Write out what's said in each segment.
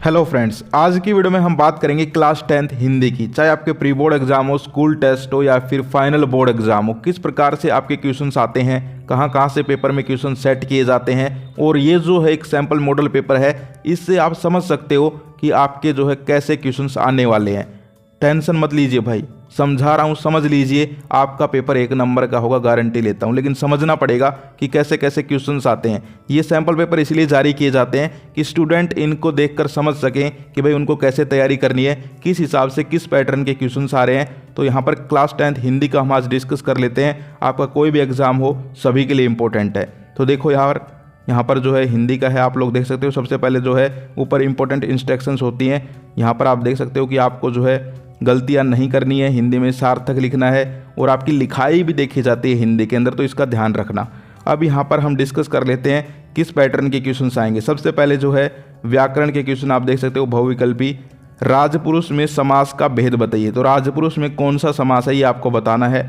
Hello friends, आज की video में हम बात करेंगे क्लास 10th हिंदी की। चाहे आपके प्री बोर्ड एग्जाम हो, स्कूल टेस्ट हो या फिर फाइनल बोर्ड एग्जाम हो, किस प्रकार से आपके क्वेश्चंस आते हैं, कहां कहां से पेपर में क्वेश्चन सेट किए जाते हैं। और ये जो है एक सैम्पल मॉडल पेपर है, इससे आप समझ सकते हो कि आपके जो है कैसे क्वेश्चंस आने वाले हैं। टेंशन मत लीजिए भाई, समझा रहा हूँ, समझ लीजिए, आपका पेपर 1 नंबर का होगा, गारंटी लेता हूँ। लेकिन समझना पड़ेगा कि कैसे कैसे क्वेश्चंस आते हैं। ये सैम्पल पेपर इसलिए जारी किए जाते हैं कि स्टूडेंट इनको देखकर समझ सकें कि भाई उनको कैसे तैयारी करनी है, किस हिसाब से किस पैटर्न के क्वेश्चंस आ रहे हैं। तो यहाँ पर क्लास 10th हिंदी का हम आज डिस्कस कर लेते हैं। आपका कोई भी एग्जाम हो, सभी के लिए इंपॉर्टेंट है। तो देखो यहाँ पर जो है हिंदी का है, आप लोग देख सकते हो। सबसे पहले जो है ऊपर इंपॉर्टेंट इंस्ट्रक्शंस होती हैं। यहाँ पर आप देख सकते हो कि आपको जो है गलतियां नहीं करनी है, हिंदी में सार्थक लिखना है और आपकी लिखाई भी देखी जाती है हिंदी के अंदर, तो इसका ध्यान रखना। अब यहाँ पर हम डिस्कस कर लेते हैं किस पैटर्न के क्वेश्चंस आएंगे। सबसे पहले जो है व्याकरण के क्वेश्चन आप देख सकते हो, बहुविकल्पी। राजपुरुष में समास का भेद बताइए। तो राजपुरुष में कौन सा समास है ये आपको बताना है।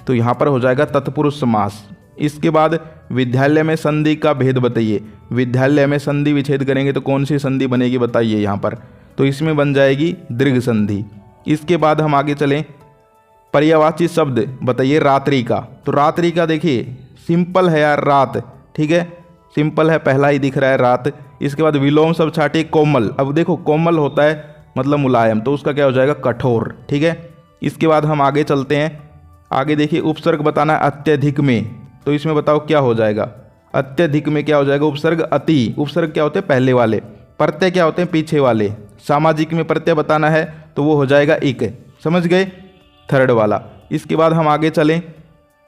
तो यहाँ पर हो जाएगा तत्पुरुष समास। इसके बाद विद्यालय में संधि का भेद बताइए। विद्यालय में संधि विच्छेद करेंगे तो कौन सी संधि बनेगी बताइए यहाँ पर। तो इसमें बन जाएगी दीर्घ संधि। इसके बाद हम आगे चलें, पर्यायवाची शब्द बताइए रात्रि का। तो रात्रि का देखिए सिंपल है यार, रात, ठीक है, सिंपल है, पहला ही दिख रहा है रात। इसके बाद विलोम शब्द छाटिए कोमल। अब देखो कोमल होता है मतलब मुलायम, तो उसका क्या हो जाएगा कठोर, ठीक है। इसके बाद हम आगे चलते हैं। आगे देखिए उपसर्ग बताना है अत्यधिक में। तो इसमें बताओ क्या हो जाएगा। अत्यधिक में क्या हो जाएगा, उपसर्ग अति। उपसर्ग क्या होते हैं पहले वाले, प्रत्यय क्या होते हैं पीछे वाले। सामाजिक में प्रत्यय बताना है तो वो हो जाएगा इक, समझ गए, थर्ड वाला। इसके बाद हम आगे चलें,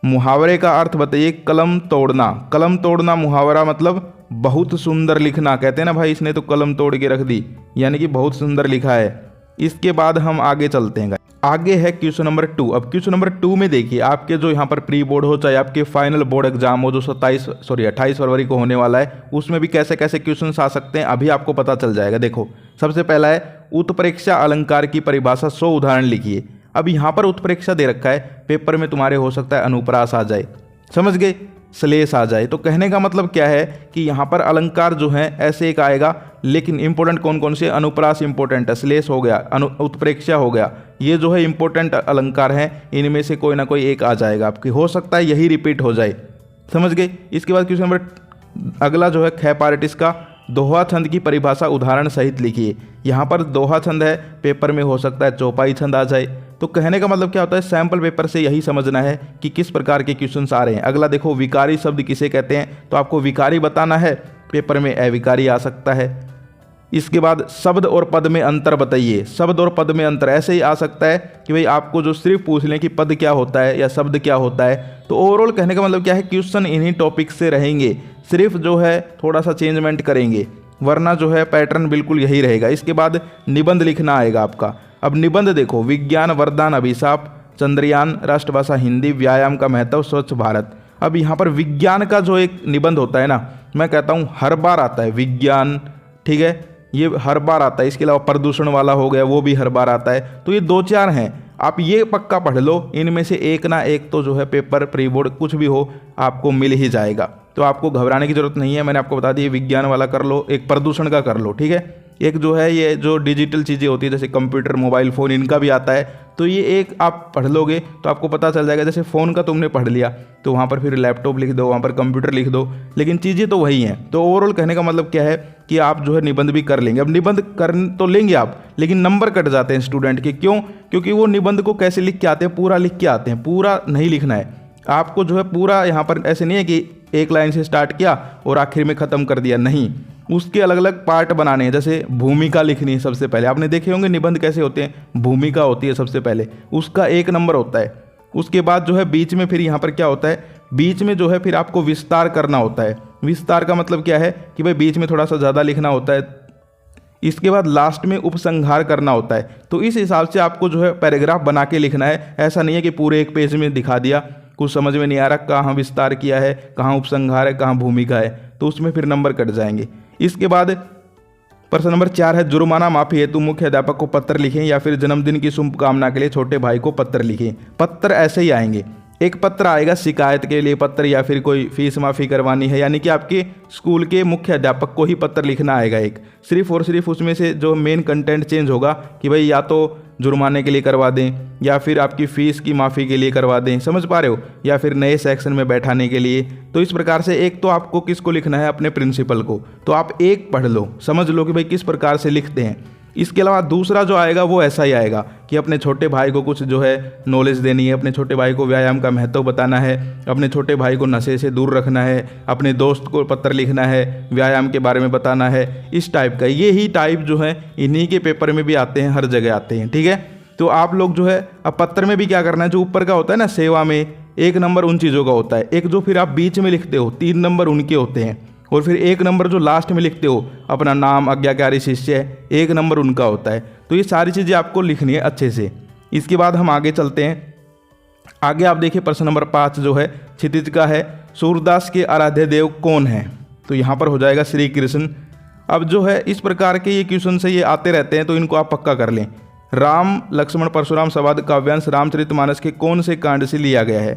मुहावरे का अर्थ बताइए कलम तोड़ना। कलम तोड़ना मुहावरा मतलब बहुत सुंदर लिखना, कहते हैं ना भाई इसने तो कलम तोड़ के रख दी, यानी कि बहुत सुंदर लिखा है। इसके बाद हम आगे चलते हैं, आगे है क्वेश्चन नंबर 2। अब क्वेश्चन नंबर 2 में देखिए आपके जो यहाँ पर प्री बोर्ड हो चाहे आपके फाइनल बोर्ड एग्जाम हो जो 28 फरवरी को होने वाला है, उसमें भी कैसे कैसे क्वेश्चंस आ सकते हैं अभी आपको पता चल जाएगा। देखो सबसे पहला है उत्प्रेक्षा अलंकार की परिभाषा, 100 उदाहरण लिखिए। अब यहाँ पर उत्प्रेक्षा दे रखा है, पेपर में तुम्हारे हो सकता है अनुप्रास आ जाए, समझ गए, श्लेष आ जाए। तो कहने का मतलब क्या है कि यहाँ पर अलंकार जो है ऐसे एक आएगा, लेकिन इंपॉर्टेंट कौन कौन से, अनुप्रास इंपॉर्टेंट है, श्लेष हो गया, उत्प्रेक्षा हो गया, ये जो है इंपॉर्टेंट अलंकार हैं, इनमें से कोई ना कोई एक आ जाएगा आपकी, हो सकता है यही रिपीट हो जाए, समझ गए। इसके बाद क्वेश्चन नंबर अगला जो है ख पार्टिस का दोहा छंद की परिभाषा उदाहरण सहित लिखिए। यहाँ पर दोहा छंद है, पेपर में हो सकता है चौपाई छंद आ जाए। तो कहने का मतलब क्या होता है, सैम्पल पेपर से यही समझना है कि किस प्रकार के क्वेश्चंस आ रहे हैं। अगला देखो विकारी शब्द किसे कहते हैं, तो आपको विकारी बताना है, पेपर में अविकारी आ सकता है। इसके बाद शब्द और पद में अंतर बताइए। शब्द और पद में अंतर ऐसे ही आ सकता है कि भाई आपको जो सिर्फ पूछ लें कि पद क्या होता है या शब्द क्या होता है। तो ओवरऑल कहने का मतलब क्या है, क्वेश्चन इन्हीं टॉपिक से रहेंगे, सिर्फ जो है थोड़ा सा चेंजमेंट करेंगे, वरना जो है पैटर्न बिल्कुल यही रहेगा। इसके बाद निबंध लिखना आएगा आपका। अब निबंध देखो, विज्ञान वरदान अभिशाप, चंद्रयान, राष्ट्रभाषा हिंदी, व्यायाम का महत्व, स्वच्छ भारत। अब यहाँ पर विज्ञान का जो एक निबंध होता है ना, मैं कहता हूँ हर बार आता है विज्ञान, ठीक है, ये हर बार आता है। इसके अलावा प्रदूषण वाला हो गया, वो भी हर बार आता है। तो ये 2-4 हैं, आप ये पक्का पढ़ लो, इनमें से एक ना एक तो जो है पेपर प्री बोर्ड कुछ भी हो आपको मिल ही जाएगा। तो आपको घबराने की जरूरत नहीं है, मैंने आपको बता दी, विज्ञान वाला कर लो, एक प्रदूषण का कर लो, ठीक है। एक जो है ये जो डिजिटल चीज़ें होती है जैसे कंप्यूटर, मोबाइल फ़ोन, इनका भी आता है। तो ये एक आप पढ़ लोगे तो आपको पता चल जाएगा। जैसे फ़ोन का तुमने पढ़ लिया तो वहाँ पर फिर लैपटॉप लिख दो, वहाँ पर कंप्यूटर लिख दो, लेकिन चीज़ें तो वही हैं। तो ओवरऑल कहने का मतलब क्या है कि आप जो है निबंध भी कर लेंगे। अब निबंध कर तो लेंगे आप, लेकिन नंबर कट जाते हैं स्टूडेंट के, क्यों? क्योंकि वो निबंध को कैसे लिख के आते हैं, पूरा लिख के आते हैं। पूरा नहीं लिखना है आपको, जो है पूरा यहाँ पर ऐसे नहीं है कि एक लाइन से स्टार्ट किया और आखिर में ख़त्म कर दिया, नहीं, उसके अलग अलग पार्ट बनाने हैं। जैसे भूमिका लिखनी है सबसे पहले, आपने देखे होंगे निबंध कैसे होते हैं, भूमिका होती है सबसे पहले, उसका 1 नंबर होता है। उसके बाद जो है बीच में फिर यहाँ पर क्या होता है, बीच में जो है फिर आपको विस्तार करना होता है। विस्तार का मतलब क्या है कि भाई बीच में थोड़ा सा ज़्यादा लिखना होता है। इसके बाद लास्ट में उपसंहार करना होता है। तो इस हिसाब से आपको जो है पैराग्राफ बना के लिखना है। ऐसा नहीं है कि पूरे एक पेज में दिखा दिया, कुछ समझ में नहीं आ रहा, कहाँ विस्तार किया है, कहाँ उपसंहार है, कहाँ भूमिका है, तो उसमें फिर नंबर कट जाएंगे। इसके बाद प्रश्न नंबर 4 है जुर्माना माफी हेतु मुख्य अध्यापक को पत्र लिखें या फिर जन्मदिन की शुभकामना के लिए छोटे भाई को पत्र लिखें। पत्र ऐसे ही आएंगे, एक पत्र आएगा शिकायत के लिए पत्र, या फिर कोई फीस माफ़ी करवानी है, यानी कि आपके स्कूल के मुख्य अध्यापक को ही पत्र लिखना आएगा एक, सिर्फ और सिर्फ उसमें से जो मेन कंटेंट चेंज होगा कि भाई या तो जुर्माने के लिए करवा दें, या फिर आपकी फ़ीस की माफ़ी के लिए करवा दें, समझ पा रहे हो, या फिर नए सेक्शन में बैठाने के लिए। तो इस प्रकार से एक तो आपको किसको लिखना है, अपने प्रिंसिपल को। तो आप एक पढ़ लो, समझ लो कि भाई किस प्रकार से लिखते हैं। इसके अलावा दूसरा जो आएगा वो ऐसा ही आएगा कि अपने छोटे भाई को कुछ जो है नॉलेज देनी है, अपने छोटे भाई को व्यायाम का महत्व बताना है, अपने छोटे भाई को नशे से दूर रखना है, अपने दोस्त को पत्र लिखना है, व्यायाम के बारे में बताना है, इस टाइप का। ये ही टाइप जो है इन्हीं के पेपर में भी आते हैं, हर जगह आते हैं, ठीक है। तो आप लोग जो है अब पत्र में भी क्या करना है, जो ऊपर का होता है ना सेवा में, 1 नंबर उन चीज़ों का होता है, एक जो फिर आप बीच में लिखते हो 3 नंबर उनके होते हैं, और फिर 1 नंबर जो लास्ट में लिखते हो अपना नाम, आज्ञाकारी शिष्य है, 1 नंबर उनका होता है। तो ये सारी चीज़ें आपको लिखनी है अच्छे से। इसके बाद हम आगे चलते हैं। आगे आप देखिए प्रश्न नंबर 5 जो है क्षितिज का है, सूरदास के आराध्य देव कौन है? तो यहाँ पर हो जाएगा श्री कृष्ण। अब जो है इस प्रकार के ये क्वेश्चन से ये आते रहते हैं, तो इनको आप पक्का कर लें। राम लक्ष्मण परशुराम संवाद काव्यांश रामचरितमानस के कौन से कांड से लिया गया है?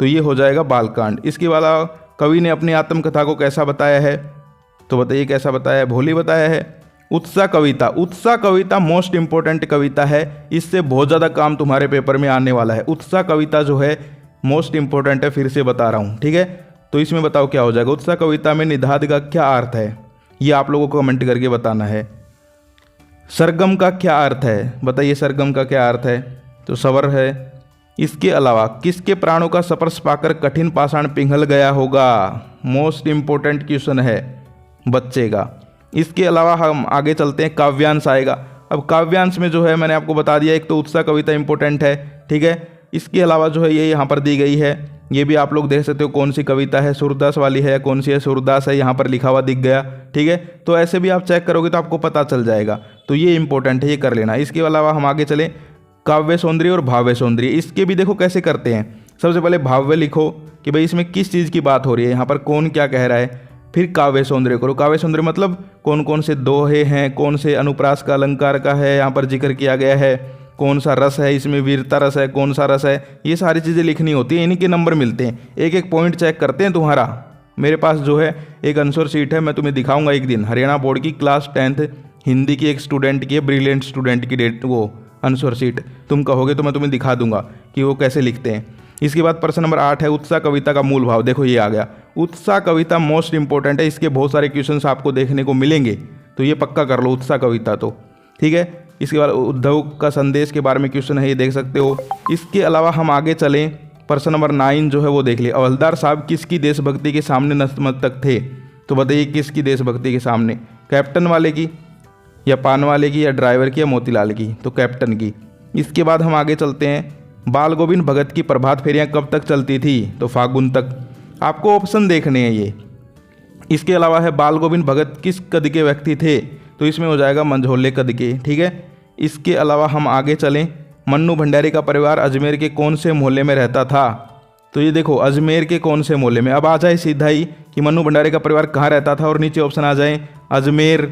तो ये हो जाएगा बालकांड। इसके अलावा कवि ने अपनी आत्मकथा को कैसा बताया है? तो बताइए कैसा बताया है? भोली बताया है। उत्साह कविता, उत्साह कविता मोस्ट इंपॉर्टेंट कविता है, इससे बहुत ज़्यादा काम तुम्हारे पेपर में आने वाला है। उत्साह कविता जो है मोस्ट इंपॉर्टेंट है, फिर से बता रहा हूँ, ठीक है। तो इसमें बताओ क्या हो जाएगा। उत्साह कविता में निधाद का क्या अर्थ है, ये आप लोगों को कमेंट करके बताना है। सरगम का क्या अर्थ है, बताइए सरगम का क्या अर्थ है? तो सवर है। इसके अलावा किसके प्राणों का स्पर्श पाकर कठिन पाषाण पिघल गया होगा? मोस्ट इंपॉर्टेंट क्वेश्चन है बच्चे का। इसके अलावा हम आगे चलते हैं, काव्यांश आएगा। अब काव्यांश में जो है मैंने आपको बता दिया, एक तो उत्साह कविता इंपॉर्टेंट है, ठीक है। इसके अलावा जो है ये यहाँ पर दी गई है, ये भी आप लोग देख सकते हो कौन सी कविता है, सूरदास वाली है, कौन सी है, सूरदास है, यहाँ पर लिखा हुआ दिख गया, ठीक है। तो ऐसे भी आप चेक करोगे तो आपको पता चल जाएगा। तो ये इंपॉर्टेंट है, ये कर लेना। इसके अलावा हम आगे चलें, काव्य सौंदर्य और भाव्य सौंदर्य, इसके भी देखो कैसे करते हैं। सबसे पहले भाव्य लिखो कि भाई इसमें किस चीज़ की बात हो रही है, यहाँ पर कौन क्या कह रहा है। फिर काव्य सौंदर्य करो। काव्य सौंदर्य मतलब कौन कौन से दोहे हैं, कौन से अनुप्रास का अलंकार का है यहाँ पर जिक्र किया गया है, कौन सा रस है, इसमें वीरता रस है, कौन सा रस है, ये सारी चीज़ें लिखनी होती हैं। इन्हीं के नंबर मिलते हैं, एक एक पॉइंट चेक करते हैं तुम्हारा। मेरे पास जो है एक आंसर शीट है, मैं तुम्हें दिखाऊंगा एक दिन, हरियाणा बोर्ड की क्लास 10th हिंदी की एक स्टूडेंट की है, ब्रिलियंट स्टूडेंट की डेट वो आंसर शीट तुम कहोगे तो मैं तुम्हें दिखा दूंगा कि वो कैसे लिखते हैं। इसके बाद प्रश्न नंबर 8 है, उत्साह कविता का मूल भाव। देखो ये आ गया, उत्साह कविता मोस्ट इंपॉर्टेंट है, इसके बहुत सारे क्वेश्चंस आपको देखने को मिलेंगे, तो ये पक्का कर लो उत्साह कविता तो, ठीक है। इसके बाद उद्धव का संदेश के बारे में क्वेश्चन है, ये देख सकते हो। इसके अलावा हम आगे चलें, प्रश्न नंबर 9 जो है वो देख लिया। हवलदार साहब किसकी देशभक्ति के सामने नतमस्तक थे? तो बताइए किसकी देशभक्ति के सामने, कैप्टन वाले की, या पान वाले की, या ड्राइवर की, या मोतीलाल की? तो कैप्टन की। इसके बाद हम आगे चलते हैं, बाल गोविंद भगत की प्रभात फेरियां कब तक चलती थी? तो फागुन तक। आपको ऑप्शन देखने हैं ये। इसके अलावा है, बाल गोविंद भगत किस कद के व्यक्ति थे? तो इसमें हो जाएगा मंझोले कद के, ठीक है। इसके अलावा हम आगे चलें, मन्नू भंडारी का परिवार अजमेर के कौन से मोहल्ले में रहता था? तो ये देखो अजमेर के कौन से मोहल्ले में। अब आ जाए सीधा ही कि मन्नू भंडारी का परिवार कहाँ रहता था, और नीचे ऑप्शन आ जाए अजमेर,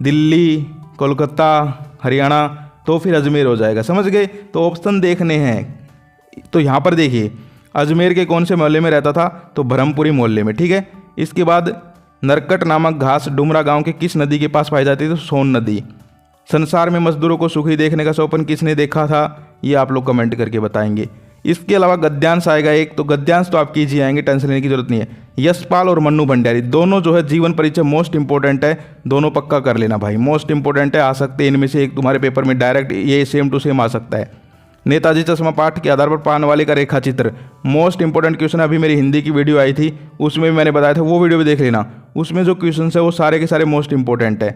दिल्ली, कोलकाता, हरियाणा, तो फिर अजमेर हो जाएगा, समझ गए। तो ऑप्शन देखने हैं। तो यहाँ पर देखिए अजमेर के कौन से मोहल्ले में रहता था? तो ब्रह्मपुरी मोहल्ले में, ठीक है। इसके बाद नरकट नामक घास डुमरा गांव के किस नदी के पास पाई जाती है? तो सोन नदी। संसार में मजदूरों को सुखी देखने का सपना किसने देखा था? ये आप लोग कमेंट करके बताएंगे। इसके अलावा गद्यांश आएगा एक, तो गद्यांश तो आप कीजिए आएंगे, टेंशन लेने की जरूरत नहीं है। यशपाल और मन्नू भंडारी दोनों जो है जीवन परिचय मोस्ट इंपॉर्टेंट है, दोनों पक्का कर लेना भाई, मोस्ट इंपॉर्टेंट है, आ सकते हैं इनमें से एक तुम्हारे पेपर में डायरेक्ट, ये सेम टू सेम आ सकता है। नेताजी चश्मा पाठ के आधार पर पान वाले का रेखा चित्र, मोस्ट इंपॉर्टेंट क्वेश्चन। अभी मेरी हिंदी की वीडियो आई थी, उसमें भी मैंने बताया था, वो वीडियो भी देख लेना, उसमें जो क्वेश्चन है वो सारे के सारे मोस्ट इंपॉर्टेंट है।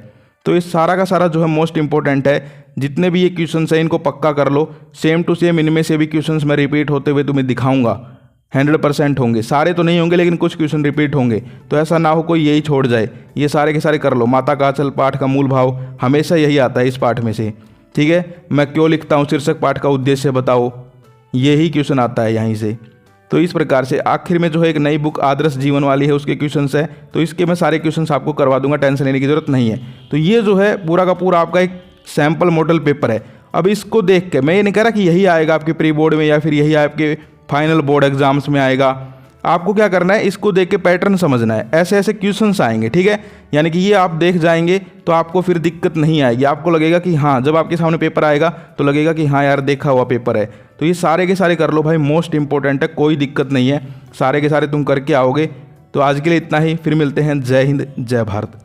तो ये सारा का सारा जो है मोस्ट इंपॉर्टेंट है, जितने भी ये क्वेश्चंस हैं इनको पक्का कर लो, सेम टू सेम इनमें से भी क्वेश्चंस मैं रिपीट होते हुए तुम्हें दिखाऊंगा, 100% होंगे, सारे तो नहीं होंगे लेकिन कुछ क्वेश्चन रिपीट होंगे, तो ऐसा ना हो कोई यही छोड़ जाए, ये सारे के सारे कर लो। माता का आंचल पाठ का मूल भाव हमेशा यही आता है इस पाठ में से, ठीक है। मैं क्यों लिखता हूँ शीर्षक पाठ का उद्देश्य बताओ, यही क्वेश्चन आता है यहीं से। तो इस प्रकार से आखिर में जो है एक नई बुक आदर्श जीवन वाली है, उसके क्वेश्चंस है, तो इसके मैं सारे क्वेश्चंस आपको करवा दूंगा, टेंशन लेने की जरूरत नहीं है। तो ये जो है पूरा का पूरा आपका एक सैम्पल मॉडल पेपर है। अब इसको देख के मैं ये नहीं कह रहा कि यही आएगा आपके प्री बोर्ड में या फिर यही आपके फाइनल बोर्ड एग्जाम्स में आएगा। आपको क्या करना है, इसको देख के पैटर्न समझना है, ऐसे ऐसे क्वेश्चंस आएंगे, ठीक है। यानी कि ये आप देख जाएंगे तो आपको फिर दिक्कत नहीं आएगी, आपको लगेगा कि हाँ, जब आपके सामने पेपर आएगा तो लगेगा कि हाँ यार देखा हुआ पेपर है। तो ये सारे के सारे कर लो भाई, मोस्ट इंपॉर्टेंट है, कोई दिक्कत नहीं है, सारे के सारे तुम करके आओगे। तो आज के लिए इतना ही, फिर मिलते हैं। जय हिंद, जय भारत।